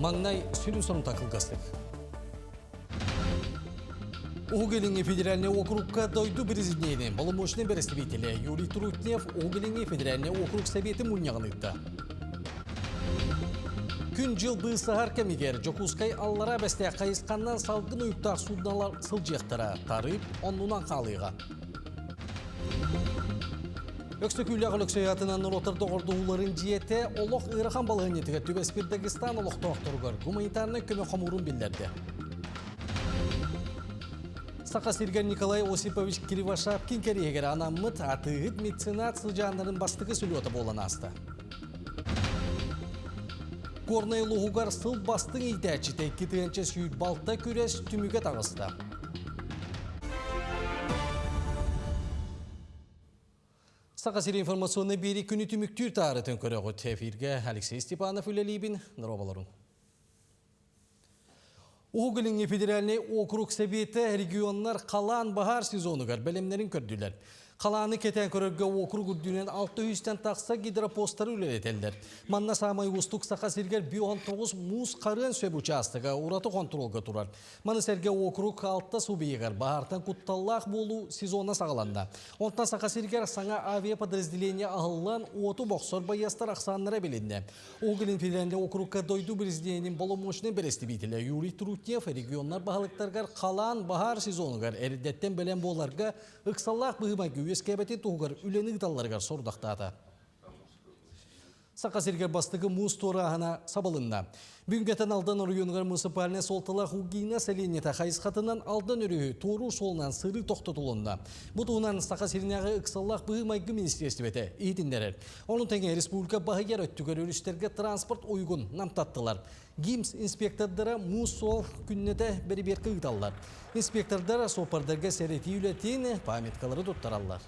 Маңнай сүрін соның тақылғастық. Угелинге федеральный округка дойду президентин балымошный представителя Юрий Трутнев Угелинге федеральный округ советі мұнияғынықты. Күн жыл бұйсығар кәмегер Жокускай аллара бәсте қайысқаннан салғын ұйықтақ судналар сылжектіра тарып оннынан қалыға. Өксөкүйлі өксөятынан нұротырды ордуыларын жиеті олық ұйрахан балығын етігі Түбеспір Дагестан олық тоқтырғыр гуманитарны көмі қамурын білдерді. Сақасырген Николай Осипович Кривошапкин керегер анаммыт атығыт меценат сылжанларын бастығы сүлі болан асты. Горнай луғугар сыл бастың итәчіте кетігенче сүйіт балта күрес түміге тағысты. Сақасыр информационны бері күні түміктүр тағырытын көріғыт эфирге Алексей Степанов үлелейбін нұробаларын. Угелинге федеральный округ советі регионлар қалан бағар сезонығар бәлемлерін көрділер. Қаланы кетен көрерге округ үрдінен 600-тен тақса гидропостары үлелетелдер. Манна самай ұстық Сақасыргер 19 мұз қарын сөп участығы ұраты контролға тұрар. Маны сәрге округ 6 субейгер бағартан құтталлақ болу сезонна сағаланды. Онтан Сақасыргер саңа авиаподразделение ағылан оты боқсор байастар ақсанлары белінді. Угелин федеральный округка дойду президентин балымошны берестибителі Юрий Трутнев регионлар бағалықтарғар қалан бағар сезонығар әрідеттен бәлен боларға ұқсаллақ бұғымаға Үескебеті туғыр үлені ғыталарғар сордақтады. Сақасыргер бастығы мұз торағына сабылында. Бүгінгетен алдан орыйынғар мұсыпаліне солтылақ ұгейна сәленеті қайысқатынан алдан өрігі тору солынан сыры тоқтатылында. Бұтуынан Сақасырнағы ұқсаллақ бұғымайғы министерстветі ейтіндерер. Оның тәңе республика бағыгер өттігер өрістерге транспорт ойғын намтаттылар. ГИМС инспектордары мұз сол күннеті бәрі-беркі ғыталар. Инспектордары сопардарға сәреті үлетейін памяткалары тұттаралар.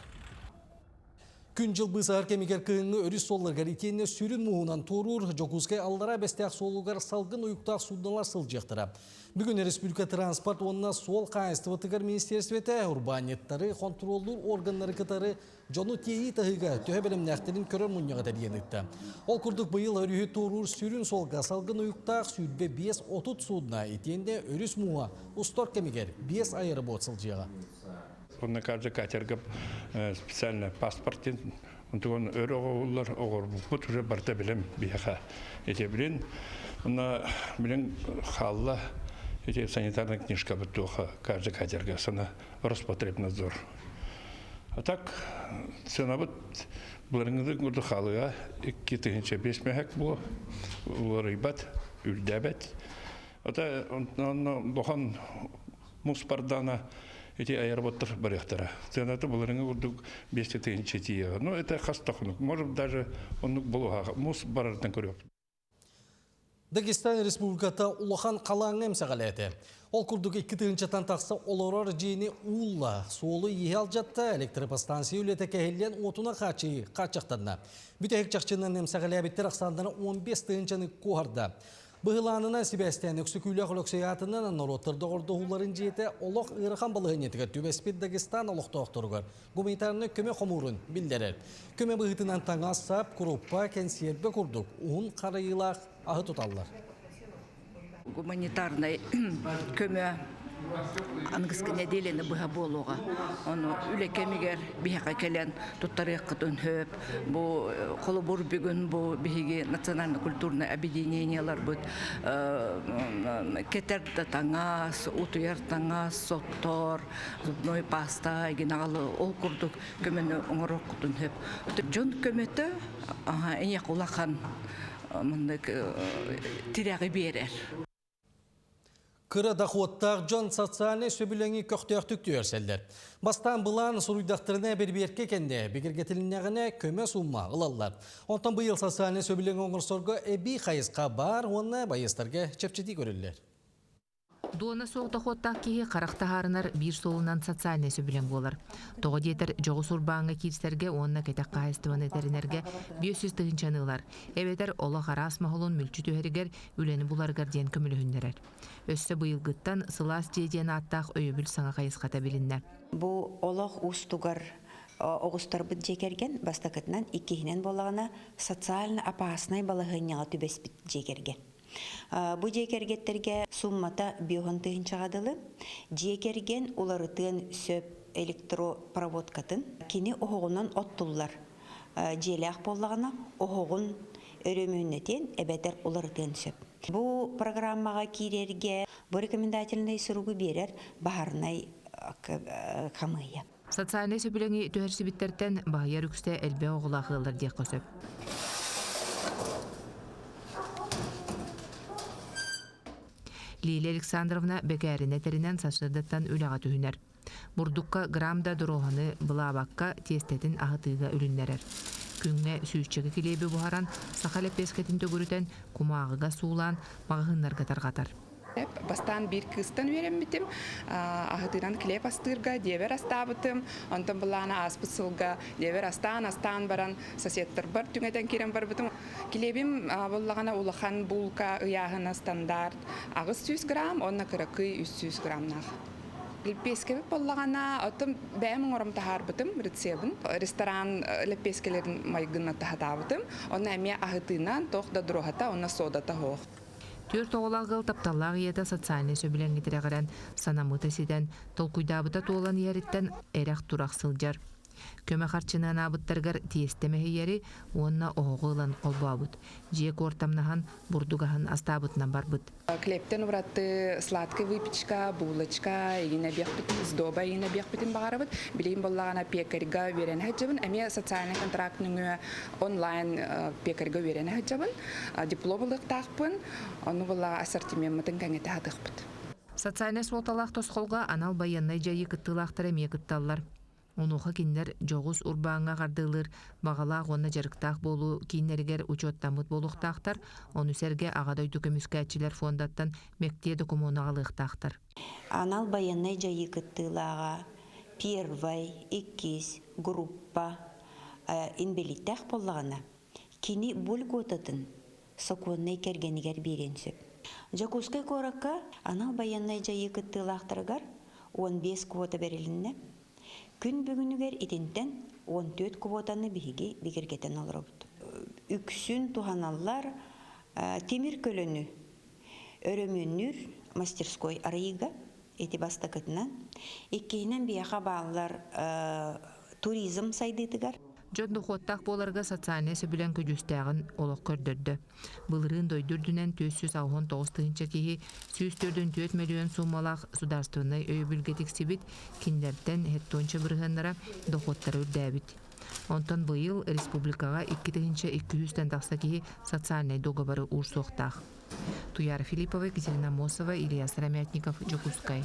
Күн жыл бұсағар кемегер күйіңі өріс солларғар етейіне сүрін мұғынан торур, Жокускай аллара бәстәқ солуғар салғын ұйықтақ судналар сылжектіра. Бүгін республика транспорт онына сол қайыстыватығар министерстветі урбанеттары, контролдур органлары кітары жону тейі тағыға төе бәлімнәқтерін көрір мұнияға тәдиенікті. Ол күрдік бұйыл өрігі торур сүрін солға салғын ұйықтақ сүрбе 5-30 судна етейінде өріс мұға ұстор кемегер 5 айыры бот сылжеға. Онна каждый катергап специально паспортин, он өрі оғылар оғыр бұқпыт уже барта білем бияға ете білен. Онна білен қалла ете санитарный книжка бұттуға каждый катерга сана Роспотребнадзор. А так, сена бұт бұларыңызды күрді қалыға 2-5 мәхәк бұл, олар ибат, үлдәбәт. Ата бұған мұспардана эти аэроботтар баряхтара. Ценаты буларыңы урдук 5-тенче тие. Ну это хастахнук. Может даже онук болуга мус барардан көрөп. Дагестан республиката улахан қалаңы эмсагалети. Ол курдук 2-тен тақса олорор жейни улла солу ехал жатта электропостанция үлете кехелен отуна қачақтарына. Бүтек чақчынан эмсагалебиттер ақсанданы 15-тенчені куарда. Бұғыланына Себастьян өксөкүйлі өксөятынан нұротырды ордығыларын жеті олық ұйрахан балығын етігі Түбеспір Дагестан олық тоқтырғыр. Гуманитарны көме қомурын білдерер. Көме бұғытынан таңа сап, құруппа, кәнсиербе күрдік. Уын қарайылақ ағы тұталылар. Гуманитарный көме аңғысқы неделені бұға болуға. Оны үлекемегер бияға келен тұттары қытын хөп. Бұл қолы бұр бүгін бұл бігі национальный культурный объединениялар бұд. Кетерді таңас, ұтуяр таңас, соттор, зубной паста, генағалы ол күрдік көмені оңырық қытын хөп. Жон көметі әне құлақан тиряғы берер. Кыра дақуаттақ жон социальный сөбіленгі көқтіяқтік түйерселдер. Бастан бұлан сұруйдақтырына бір-берке кәнде, бекергетіліннәғіне көме сумма ғылалар. Онтан бұйыл социальный сөбіленгі оңырсорға әбі қайысқа бар, оны байыстарға чепчеті көрілер. Дуана соғда хоттақ кейі қарақтағарынар бір солынан социальный сөбілен болар. Тоғы детер жоғы сұрбаңы кейстерге онына кетек қайыстыван етерінерге 500 тығынчанылар. Әбетер ола қарас мағылын мүлчі түйерігер үлені бұларғар ден көмілі хүндерер. Өсі бұйылғыттан сылас деден аттақ өйбіл саңа қайысқата біліннер. Бұл олақ ұстуғар оғыстар бұд жекерген, бастақытынан иккейінен болағына социальны апасынай балығынняға түбеспіт жекерген. Бу жекергеттерге суммата биохон тыгын чагадылы. Жекерген уларытын сөп электропроводкатын кини оғығынан оттулар. Желях боллағына оғығын өрөмүннетен әбәтер уларытын сөп. Бу программаға кирерге бу рекомендательный сұрығы берер бахарнай камыя. Социальный сөбіліңі төхерсібіттерден бағайар үкісті әлбе оғылағылар дек қосып. Лилия Александровна бәкәріне тәрінен сашырдаттан үліға түйінер. Бурдукка грамда дұроханы бұлабаққа тестетін ағытыға үліннерер. Күнге сүйісчігі келебі бұхаран сақалеп пескетін төгірітен кумағыға суылан мағығынларға тарғатар. Бастан bir kıstan veremedim. Ahıtıran klep astırga, dever astabıtım. Ondan bulana aspısılga, dever astan baran sasettir bar tüngeden kirem bar bıtım. Klebim bullağına ulahan bulka ıyağına standart. Ağız 100 gram, onna kırakı 300 gramnaq. Lepeskebip bullağına atım bəyəmin oram tahar bıtım, retsebin. Restoran lepeskelerin maygınna tahatabıtım. Onna əmiyə ahıtınan toxda duruhata, onna sodata hoğ. Төр тоғылағыл тапталлағы еді социальный сөбілен етірегірен санамыты сиден толкуйдабыта тоғылан еріттен әрақ тұрақ сылжар. Көмі қарчынан абыттарғар тиестемеге ері онына оғылан қолбу абыт. Жек ортамнахан бурдугахан астабытынан бар бұд. Клептен ұратты сладкы выпечка, булочка, егіне бекпіт, сдоба егіне бекпітін бағарабыд. Білейін болағана пекаріға верен әджабын. Әме социальный контрактның онлайн пекаріға верен әджабын. Дипломылық тақпын, оны болаға ассортиментін кәңеті атықпыд. Социальный солталақ тосқолға анал баяннай жайы кыттылақтар әме кытталлар. Онуға кинлер жоғыз урбаңға қардылыр, бағалақ оны жарықтақ болу, кинлергер учеттамыт болуқтақтар, оны сәрге ағадай дүкіміскәтчілер фондаттан мектие докумонағалықтақтар. Анал баяннай жайы кыттылаға первай, иккис, группа инбелиттәқ боллағына кини бульготатын сокуыннай кергенігер беренсіп. Жакускай коракка анал баяннай жайы кыттылақтарғар 15 квота берілінне. Күн бүгінігер итінтен 14 квотаны бігі бігергетен алыр бұд. Үксін туханалар темір көліні өрөмүнүр мастерской арыйга эти бастакытынан. Иккейінен бияға бағылар туризм сайдытыгар. Жонды хоттақ боларға социальный сөбілен көжістәғін олық көрдірді. Бұлырын дойдүрдінен 469 тыгынча кейі 104 миллион суммалақ сударствыны өйбілгетік себет киндерден хеттонча бірғанлара доходтары үрдәбіт. Онтан бұйыл республикаға 200 тақса кейі социальный доғабары урсоқтақ. Туяр Филиппова, Катерина Мосова, Илья Сырамятников, Жокускай.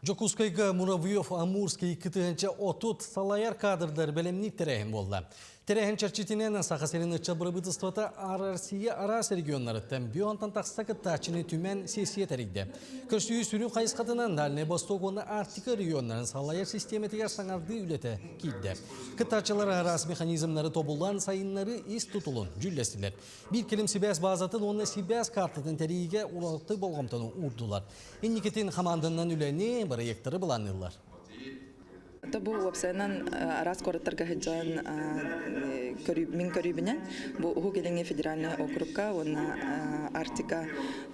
Жокускайга Муравьев Амурский кытыгынча отут салаяр кадрдар белемник терехин болды. Терехин чарчитинен сақасерін ұтча бұрыбытыстыта Россия арас регионларыттан бионтан тақса кыттачыны түмен сесия тәрігді. Көрсүйі сүрін қайысқатынан дальне Восток оны Арктика регионларын салаяр системетігер саңарды үлеті кейді. Кыттачылар арас механизмлары тобулан сайынлары ис тұтылын жүллесілер. Bir келім Сибәс базатын оны Сибәс картатын тәріге ұлақты болғамтаны ұрдылар. Инникетін қамандынан үләне проекттары бұланылар. Бу вебсайнан арас кораттарга хеджан мин көрүбүнөн бу Угелеңе федеральный округка онна Арктика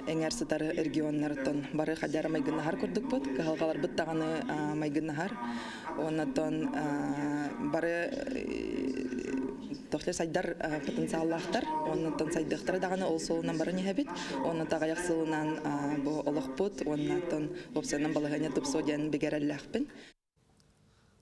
эңерситары регионнардан бары хадяра майгыннахар көрдүк бут калгалар быттаганы майгыннахар оннан бары тохле сайдар потенциаллахтар оннан сайдыктары даганы ол солунан бары нехебит оннан тагаяк сылынан бу олохпут оннан вебсайнан балыгыня тупсодиан бегереллахпин.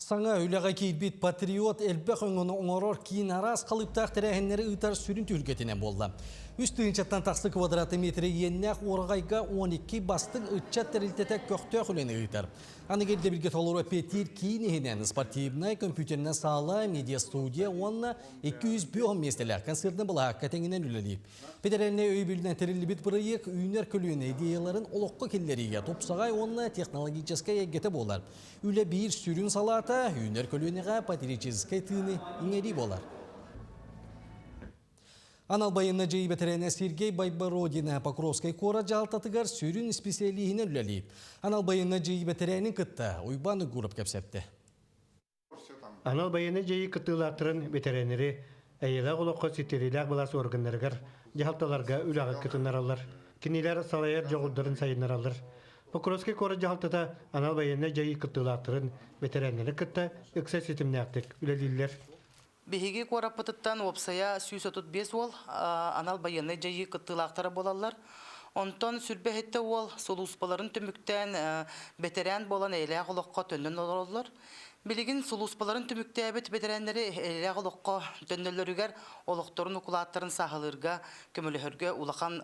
Саңа үліға кейбет патриот әлбәқ өңіні оңырор кейін арас қалыптақ тәрәхінлері ұйтар сүрін түргетіне болды. Үстігіншаттан тақсы квадраты метрі еннәқ орғайға 12 бастың ұтчат тәрілтеті көқтөқ үлені ұйтар. Аны келді білге толыру петир кейін ехінен спортивнай компьютеріне сала медиа-студия онына 205 местелер концертны бұла кәтеңінен үлелейіп. Петерәліне өйбілінен тәрілі бет бұрайық үйінер көлуіне идеяларын олыққы келлеріге топсағай онына технологическай әгеті болар. Үлі бір сүрін салата үйінер көлуінеға патерическай тыны иңері болар. Анал байынна жей бетерене Сергей Байбородина Покровской кора жалтатыгар сүрін специалихіне үлелейіп. Анал байынна жей бетеренің кытта уйбаны ғұрып кәпсепті. Анал байыны жей кыттылақтырын бетеренері әйелі қолыққа сетерелік баласы органдарығар жалталарга үлага кытынаралар. Кинилер салайар жогулдарын сайынаралар. Покровский кора жалтата анал байына жайы кыттылаактырын ветераннары кытта ыкса сетимнәктик үлелиллер. Биһиги кораппытыттан опсая 135 ол анал байыны жайы кыттылаактары болалар. Онтон сүрбәһетте ол сулуспаларын төмүктән ветеран болан эле голокко төннөн ололлар. Билигин сулуспаларын төмүктәбет ветераннары эле голокко төннөллөрүгөр олокторун укулаттарын сахалырга көмөлөхөргө улахан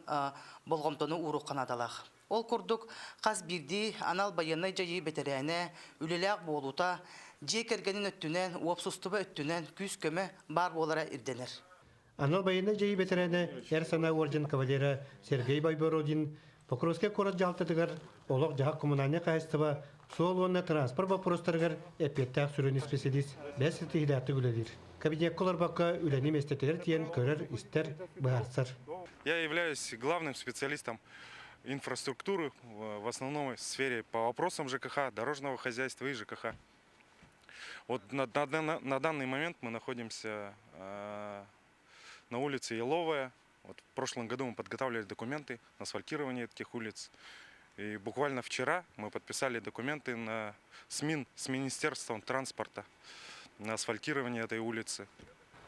болгомтону уруккан адалах. Ол курдук каз бирди анал байыны жайы ветераны үлеләк болута же кергенин өттүнен уопсустуба өттүнен күз көмө бар болара ирденер. Анал байына жайы ветераны Эрсана орден кавалера Сергей Байбородин Покровский кора жалтатыгар олог жаак коммунальный кайыстыба суолуонна транспорт вопростарыгар эппеттак сүрөни специалист бәс тигиләтти үлелир. Кабинет колор бакка үлени местетер тиен көрөр истер баарсар. Я являюсь главным специалистом инфраструктуры, в основном в сфере по вопросам ЖКХ, дорожного хозяйства и ЖКХ. Вот на данный момент мы находимся на улице Еловая. Вот в прошлом году мы подготавливали документы на асфальтирование этих улиц. И буквально вчера мы подписали документы с Министерством транспорта на асфальтирование этой улицы.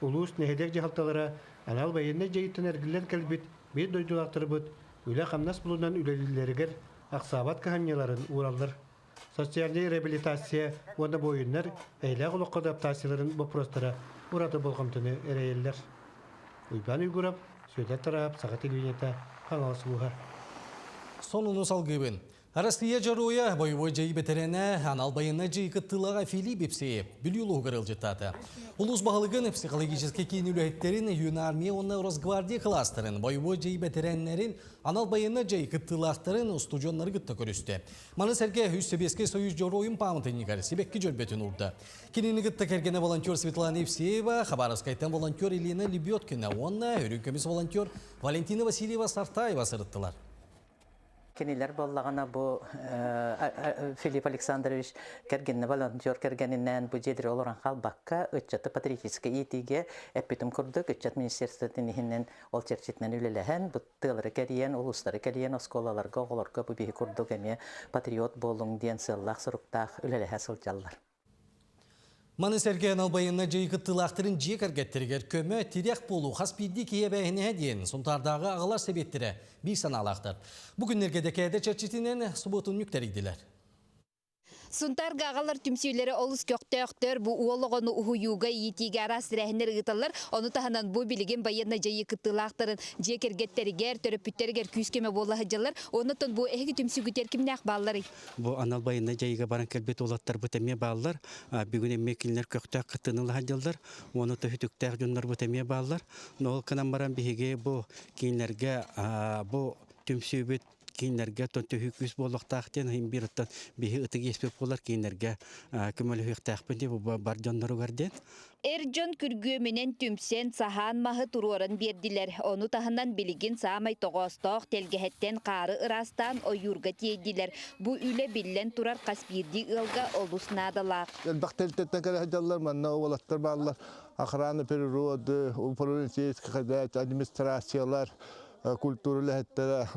Улус нехедек жалталара анал байына жайытын эргилер келбит бир дойдулактыр бут. Үле хамнас булунан үлелилергер аксабат каханьяларын ураллар. Социальный реабилитация оны бойыннар әйлә голокко адаптацияларын вопростара ураты болгомтыны эрейеллер. Уйбан уйгурап, сөйдә тарап, сагат илүнета хаңалсуга. Сонуну салгыбын. Россия жаруя боевой жайы ветераны анал байына жайы кыттылага Филипп Ипсеев бүлюлу гырылжытаты. Улус бағылығын психологический кейнілуеттерін юнармия онна Росгвардия кластерын боевой жайы ветераннерин анал байына жайы кыттылақтарын студионлары кытта көрісті. Маны сәрге Үссебеске союз жоруйын памытынығар себекки жөрбетін урды. Кинini кытта кергені волонтер Светлана Ипсеева, Хабаровскайтан волонтер Елена Лебеткина, онна үрінкеміз волонтер Валентина Васильева Сартаева сырыттылар. Кенилер боллагана бу Филипп Александрович кергенне волонтер кергенинен бу жедир олоран халбакка өччаты патриотический итиге эпитим курдук өччат министерствотун ихинен ол черчитнен үлелехен бу тылары кериен улустары кериен осколаларга оголорго бу бихи курдук эме патриот болуң диен сыллах суруктах үлелеhe сылжаллар. Маны сәрген албайынна жайы кыттылақтырын жек әргеттергер көмі тирек болу хаспиді кие бәйіне дейін сонтардағы ағалар себеттері бір саналақтыр. Бүгін ергедекәді чәрчетінен сұбытын нүктерігділер. Сунтар гағалар түмсүйлері олыс көқтөқтөр бұ уолығыны ұхуюға етеге арас рәхінер ғыталар, оны таханан бұ білеген байына жайы кыттылақтырын жекергеттерігер, төрөпүттергер күйскеме болағы жалар, оны тон бұ әйгі түмсүгітер кімнәқ баллары? Бұ анал байына жайыға баран кәлбет олаттар бұ тәме баллар, бүгін әмме келінер көқтөқ қыттынылы жалдар, оны төхітіктәқ жүнлар бұ тәме баллар, нол қынан баран бігеге бұ кейінлерге бұ түмсүбет кейінлерге төнтөһүкүс болуқтақтен бір ұттан бейі ұтығы еспеп болар кейінлерге көмөлі хүқтақпен де бар жонлары көрден. Эрджон күргөменен түмсен сахан мағы тұруарын берділер. Оны тахынан білген саамай тоғыстық телгехеттен қары ырастан ойырға тейділер. Бұ үлі білен тұрар қаспирді ұлға олуснадылар. Бақтелтеттен кәрәжалар, манна олаттар бағылар, ақыраны природы, полицейский хозяйство, администрациялар, культуралы хәттәләр,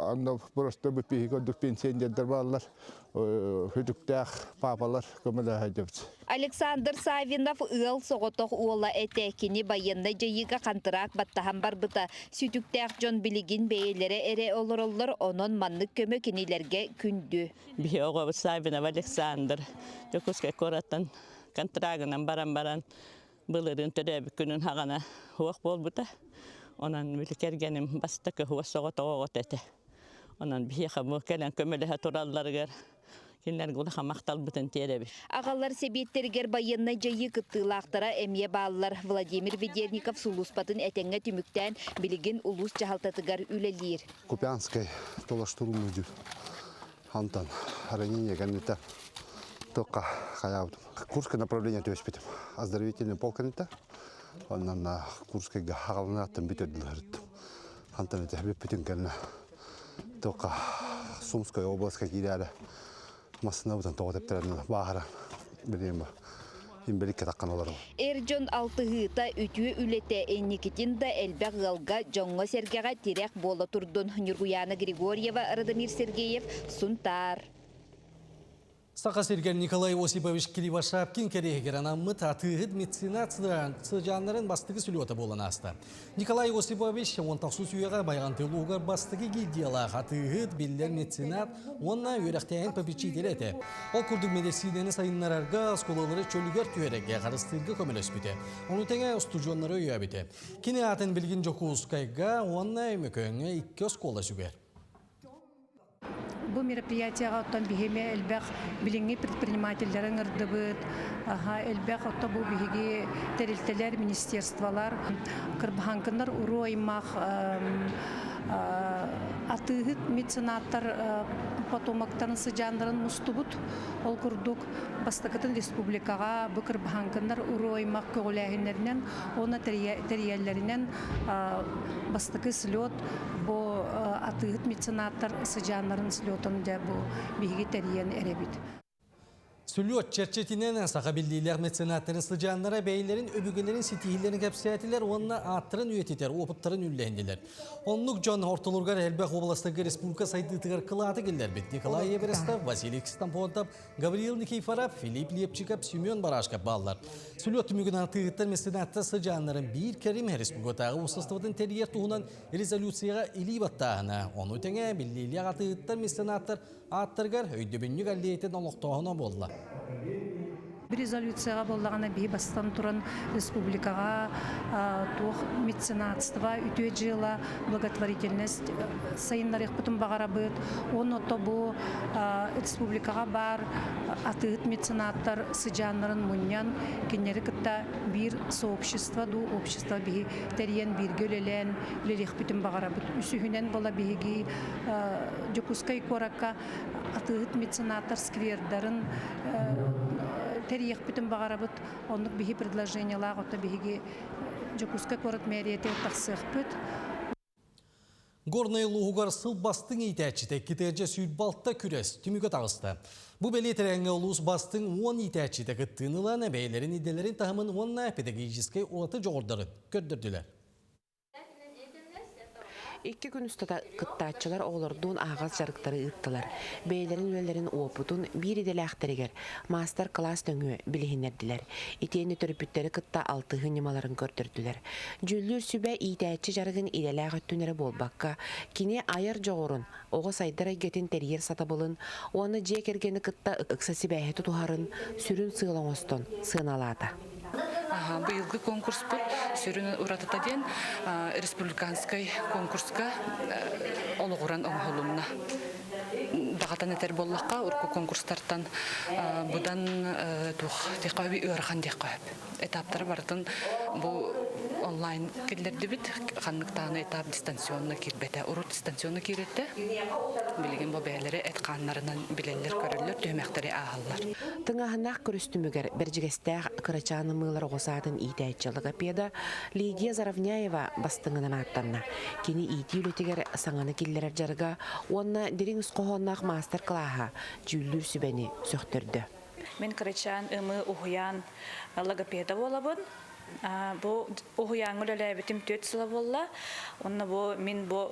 анда просто бу пигодук пенсионерлар баллар, хөтүктәх папалар көмөлә хәҗәбез. Александр Савинов ыл соғытық уола әтәкіні байында жайыға қантырақ баттахан барбыта. Сүтүктәқ жон білігін бәйелері әрі олар, онын маннық көмі кенелерге күнді. Биоғы Савинов Александр, Жокускай кораттан қантырағынан баран бұлырын төдәбі күнін хағана хуақ бол бұта. Ondan ülkergenim bastaki huva soğuta oğut ete. Ondan bir yakımı kelen kömelehe turallarıgar. Kinler gulaha maqtal bütün terebi. Ağalar sebetterger bayınna jayı kıttılaqtara emye bağlılar. Vladimir Ведерников сулуспатын әтеңе түміктен білген улус жахалтатыгар үлелер. Купянскай толаштырумы жүр. Антан ранение канета. Только хаявдым. Курское направление төспетім. Оздоровительный полк канета. Ondan Kurskega haqalanaattan bitodilhartu. Antana tahbib bitinkanna. Toqa Sumskaya oblaska kiidala. Masnautan toqotaptaranna baahara. Bilima. имбелик кетаккан олар. Эржон алтыгыта үтүе үлете энникитин да элбек галга жоңго сергега тирек боло турдун. Нюргуяна Григорьева, Радомир Сергеев, Сунтар. Сақа Сергей Николай Осипович Киривашапкин керегеран аммыт атыгыд меценат сыжанларын бастығы сүлеті болын асты. Николай Осипович 19 үйеға байғанты луғар бастығы гильдиялақ атыгыд білдер меценат онна үйректейін попечитель еті. Ол күрдік медицинені сайынларарға сколалары чөлігер түйерекке қарыстырғы көмел өспіті. Оны тәңе студионлары үйе біті. Кені атын білген жоку ұскайға онна өмекөңі 2 скола сүгер. Бұл мероприятияға оттан бігеме әлбәқ біліңгі предпринимательдерін ұрдыбыд, әлбәқ отта бұл бігі тәрелтелер, министерствалар, кірбіғанкындар ұру аймақ, атыгыт меценаттар потомактарын сыжандарын мустубут ол курдук бастакытын республикага быкыр баханкындар уру аймак көгөләһиннәреннән оны тәриялләреннән бастакы слет бу атыгыт меценаттар сыжандарын слетын да бу биги тәриян эребит. Сүлüot çerçetinen sağa bildiyler mecenatların sıcanlara beylerin öbügelerin sitihillerin kapsiyatiler onunla attırın üyetiter, oputların üllehendiler. Onluk John Hortolurgar Elbek Oblastagi Respublika saydıtıgar kılatı geldiler bit. Nikolay Everestov, Vasily Stampotov, Gavril Nikiforov, Filip Lepchikov, Semyon Barashkov bağlar. Сүлüot tümügün atıgıtlar mecenatlar sıcanların bir kerim Respublikatağı uluslararası teriyer tuğunan rezolüsiyaya ili battağına. Onu tenge bildiyler atıgıtlar mecenatlar attırgar höydöbünlük alliyeten oluqtağına bolla. Bir резолюцияға болғаны бей бастан тұрын республикаға туық меценатство үтө жыла благотворительность сайынлар екпітін бағара бұд. Оны то бұл республикаға бар атыгыт меценаттар сыжанларын мұньян кенері кітта бір сообщество, ду общество бей тәрен бір гөлелен лелек бағара бұд. Үсігінен бола бейгі жокускай коракка атыгыт меценаттар сквердарын Терьех питом багарабут, он беги предложение лагота беги жокуска корот мериете тахсыхпыт. Горный лугар сыл бастың итәчіте китерже сүйбалтта күрес түмігі тағысты. Бұл белетерәңі ұлыс бастың 10 итәчіте кіттіңілан әбейлерін иделерін тағымын 10 педагогическай олаты жоғырдарын көрдірділер. 2 gün üstada kıttaççılar oğlurduğun ağız jarıkları ıttılar. Beylerin öylerin oputun bir idelakteriger master klas döngü bilihinlerdiler. İteyini törpütleri kıtta 6 hınyamaların gördürdüler. Cüllür sübe iyitəççi jarıgın idelak öttünere bolbakka, kini ayar joğurun, oğa saydıra getin teriyer satabılın, onu jekergeni kıtta ıksası bәйі tutuharın, sürün sığlamaston, sığınalada. Bu yılgı konkurs bu, sürünü uğratıda den respublikanskay konkurska oluğuran oğulumna. Dağıtan eter bollaqqa urku konkurslardan budan teqavi ırğan teqab. Etapları barıtın bu online kirlerdi bit, qanlıqtağını etap distansiyonuna kirbete, urut distansiyonuna kirette. Bilgin bu beyleri etqanlarından bilenler görürler, tühmekleri ağallar. Tыңahınaq көрістімігер біржігестәғ қырачаны мылар ғосадың итәйтчілігі педі Лидия Заравняева бастыңынан аттанна. Кені иті үлетігер саңаны келдерер жарыға, онына дерің ұсқоғыннақ мастер-клаға жүллүр сүбәні сөқтірді. Мен қырачан ұмы ұғыян логопеда болабын. Bu угуяңыл әләбетім 4 сыла болла. Онна бу мен бу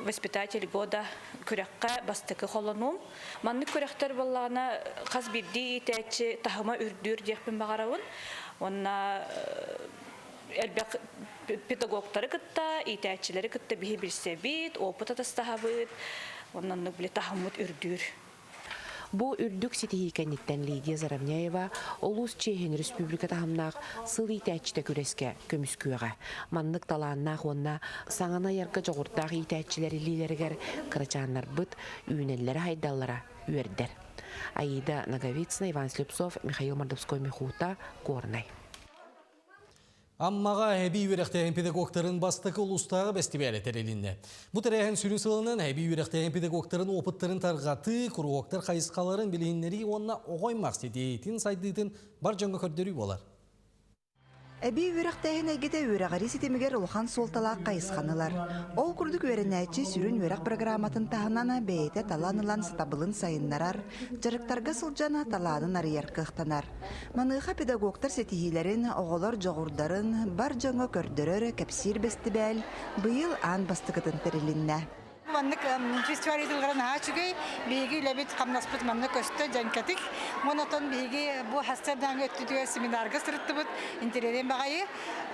воспитатель года күрәккә бастыкы холонум. Манны күрәктер боллана қаз бидди итәче тахыма үрдүр дияқпен бағарауын. Онна әлбәк педагогтары кытта, итәчеләре кытта бихи билсе бит, опыт атастаһа бит. Оннан биле тахымыт үрдүр. Bu ürdük sitihikenitten Lidia Zaravняева Олус Чехин Республика тахымнақ сыл итәчті күреске көміскүйеға. Маннық таланнақ онна саңана ярғы жоғыртақ итәчілері лилергер қырачанлар бұд үйнелері хайдаллара үйердер. Аида Наговицына, Иван Слепцов, Михаил Мордовской, Михута, Горнай. Аммаға әбей үйректеген педагогтарын бастықы ұлыстағы бәстібәрі тәрелінді. Бұл тәрәхін сүрін сылынан әбей үйректеген педагогтарын опыттарын тарғаты, құруғықтар қайысқаларын білейінлері онына оғай мақсет ейтін сайдыйтын бар жаңғы көрдері болар. Әбей өрәқтәйін әгеті өрәғари сетемігер ұлған солталақ қайысқанылар. Ол күрдік өрәнәйчі сүрін өрәқ программатын тағынана бәйеті таланылан сатабылын сайыннарар, жарықтарға сылжана таланын арияр қықтанар. Маныға педагогтар сетихилерін, оғылар жоғырдарын, бар жоңы көрдірір, кәпсир бәсті бәл, бұйыл ан бастығытын тәрілінне. Маннык фестиваль идылгырын ачугай биги лебит камнаспыт маннык өстө жанкатык монотон биги бу хастардан өттүдү семинарга сырыттыбыт интеререн багайы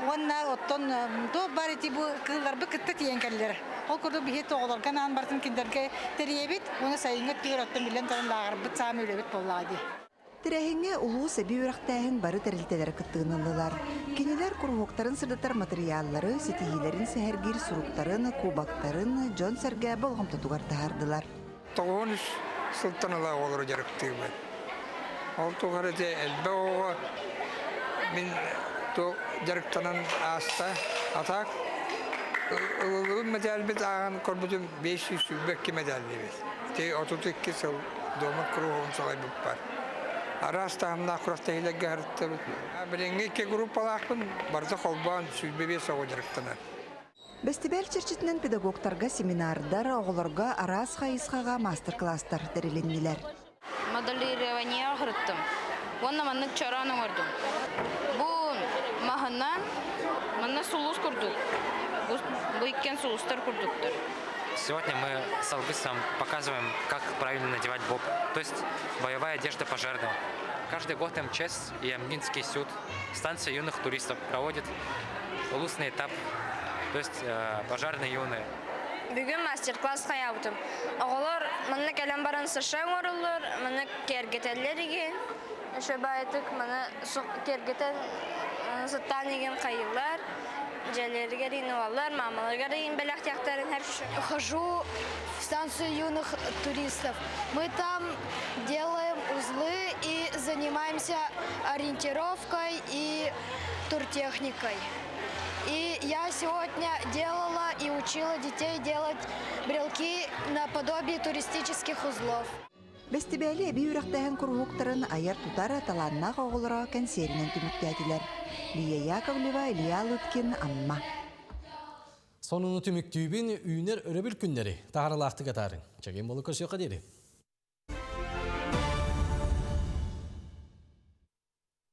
онна оттон то барити бу кыллар бу кытты тиенкеллер ол курду бихи тоголорган ан бартын киндерге теребит уну сайынгы түгөрөттөн билен тарынлагар бут саамы үлебит боллагы. Тирәһиңе улуу сәби үрәктәһен бары тәрилтәләр кыттыгынылылар. Кинеләр курһуктарын сырдытар материаллары, сетихиләрен сәһәргир суруктарын, кубактарын, жон сәргә болгом тотугар тахардылар. Тогонус сылтанала олар жарыктыгы. Ол тугары де элбе ого мин то жарыктанан аста атак медаль бит аган корбудум 500 сүбекке медаль бит. Те 32 сыл дома кругун салай бар. Арастамна курактайлы гәртте. Биленге ке группалакын барда холбан сүзбебе сагыдырыктана. Бестибел чирчитнен педагогтарга семинардар, оголорга арас хайысхага мастер-класстар терилиннилер. Моделирование агырттым. Онна манны чараны көрдүм. Бу маханнан манна сулус курдук. Бу иккен сулустар курдуктар. Сегодня мы с Августом показываем, как правильно надевать боб, то есть боевая одежда пожарного. Каждый год МЧС и Амгинский суд, станция юных туристов проводит улусный этап, то есть пожарные юные. Бүгін мастер-класс қаяутым. Оғылар, мұны кәлем баран сыршаң орылыр, мұны кергетелерге. Шөбайтык, мұны кергетел сыттан еген қайылар. Джелерге ринуаллар, мамаларга рин беляхтяхтарын һәр. Хожу в станцию юных туристов. Мы там делаем узлы и занимаемся ориентировкой и туртехникой. И я сегодня делала и учила детей делать брелки наподобие туристических узлов. Бестибәле әби үрәктәһен курһуктарын аяр тутара таланнак оғылыра консервинен түміктәділер. Лия Яковлева, Илья Лыткин, Амма. Сонуны түміктүйбін үйінер өребіл күндері тағаралақты қатарын. Чеген болу көсеуқа деді.